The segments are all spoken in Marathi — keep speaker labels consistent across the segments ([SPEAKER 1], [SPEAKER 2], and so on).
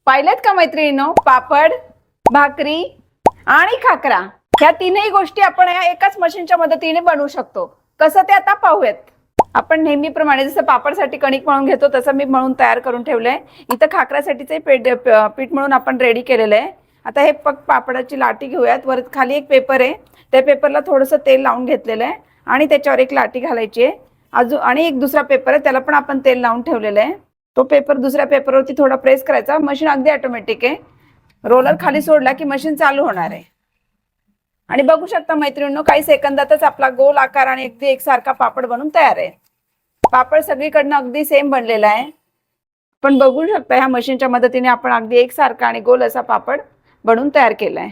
[SPEAKER 1] पाहिलेत का मैत्रिणींनो, पापड, भाकरी आणि खाकरा ह्या तीनही गोष्टी आपण या एकाच मशीनच्या मदतीने बनवू शकतो. कसं ते आता पाहूयात. आपण नेहमीप्रमाणे जसं पापडसाठी कणिक मळून घेतो तसं मी मळून तयार करून ठेवलंय. इथं खाकरासाठीचे पीठ मळून आपण रेडी केलेलं आहे. आता हे पापडाची लाटी घेऊयात. वर खाली एक पेपर आहे, त्या पेपरला थोडंसं तेल लावून घेतलेलं आहे आणि त्याच्यावर एक लाटी घालायची आहे. अजून आणि एक दुसरा पेपर आहे, त्याला पण आपण तेल लावून ठेवलेलं आहे. तो पेपर दुसऱ्या पेपरवरती थोडा प्रेस करायचा. मशीन अगदी ऑटोमॅटिक आहे. रोलर खाली सोडला की मशीन चालू होणार आहे. आणि बघू शकता मैत्रिणींनो, काही सेकंदातच आपला गोल आकार आणि अगदी एकसारखा पापड बनून तयार आहे. पापड सगळीकडनं अगदी सेम बनलेला आहे. पण बघू शकता ह्या मशीनच्या मदतीने आपण अगदी एकसारखा आणि गोल असा पापड बनवून तयार केलाय.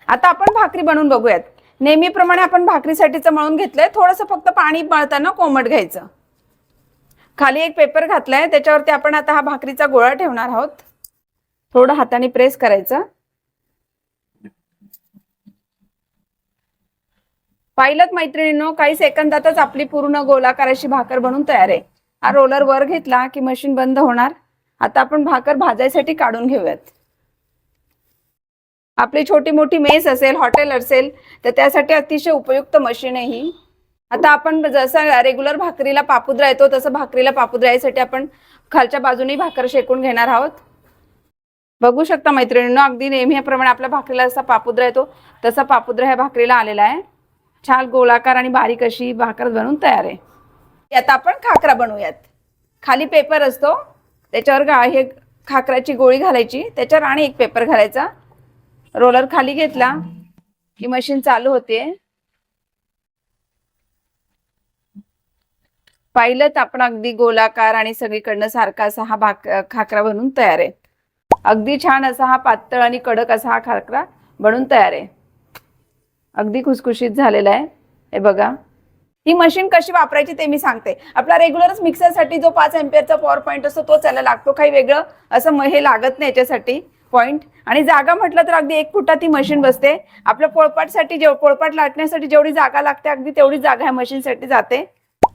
[SPEAKER 1] आता आपण भाकरी बनवून बघूयात. नेहमीप्रमाणे आपण भाकरीसाठीचं मळून घेतलंय. थोडंसं फक्त पाणी मळताना कोमट घ्यायचं. खाली एक पेपर घातलाय, त्याच्यावरती आपण आता हा भाकरीचा गोळा ठेवणार आहोत. थोडं हाताने प्रेस करायचं. पाहिलं मैत्रिणींनो, काही सेकंदातच आपली पूर्ण गोलाकाराची भाकर बनवून तयार आहे. हा रोलर वर घेतला की मशीन बंद होणार. आता आपण भाकर भाजायसाठी काढून घेऊयात. आपली छोटी मोठी मेस असेल, हॉटेल असेल तर त्यासाठी अतिशय उपयुक्त मशीन आहे ही. आता आपण जसं रेग्युलर भाकरीला पापुद्रा येतो तसं भाकरीला पापुद्रा यासाठी आपण खालच्या बाजूने भाकर शेकून घेणार आहोत. बघू शकता मैत्रिणींनो, अगदी नेहमीप्रमाणे आपल्या भाकरीला जसा पापुद्रा येतो तसा पापुद्रा ह्या भाकरीला आलेला आहे. छान गोलाकार आणि बारीक अशी भाकर बनवून तयार आहे. आता आपण खाकरा बनवूयात. खाली पेपर असतो, त्याच्यावर हे खाकराची गोळी घालायची, त्याच्यावर आणि एक पेपर घालायचा. रोलर खाली घेतला की मशीन चालू होते. पाहिलं तर आपण अगदी गोलाकार आणि सगळीकडनं सारखा असा हा खाकरा बनवून तयार आहे. अगदी छान असा हा पातळ आणि कडक असा हा खाकरा बनवून तयार आहे. अगदी खुसखुशीत झालेला आहे. हे बघा, ही मशीन कशी वापरायची ते मी सांगते. आपला रेग्युलरच मिक्सरसाठी जो 5 एम्पियरचा पॉवर पॉईंट असतो तो त्याला लागतो. काही वेगळं असं हे लागत नाही याच्यासाठी पॉईंट. आणि जागा म्हटलं तर अगदी 1 फुटात ही मशीन बसते. आपल्या पोळपाटसाठी पोळपाट लाटण्यासाठी जेवढी जागा लागते अगदी तेवढी जागा ह्या मशीनसाठी जाते.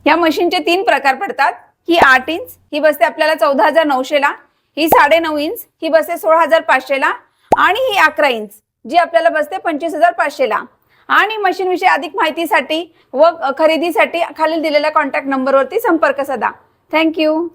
[SPEAKER 1] या मशीनचे 3 प्रकार पडतात. ही 8 इंच ही बसते आपल्याला 14,900 ला, ही 9.5 इंच ही बसते 16,500 ला, आणि ही 11 इंच जी आपल्याला बसते 25,500 ला. आणि मशीन विषयी अधिक माहितीसाठी व खरेदीसाठी खालील दिलेल्या कॉन्टॅक्ट नंबरवरती संपर्क साधा. थँक्यू.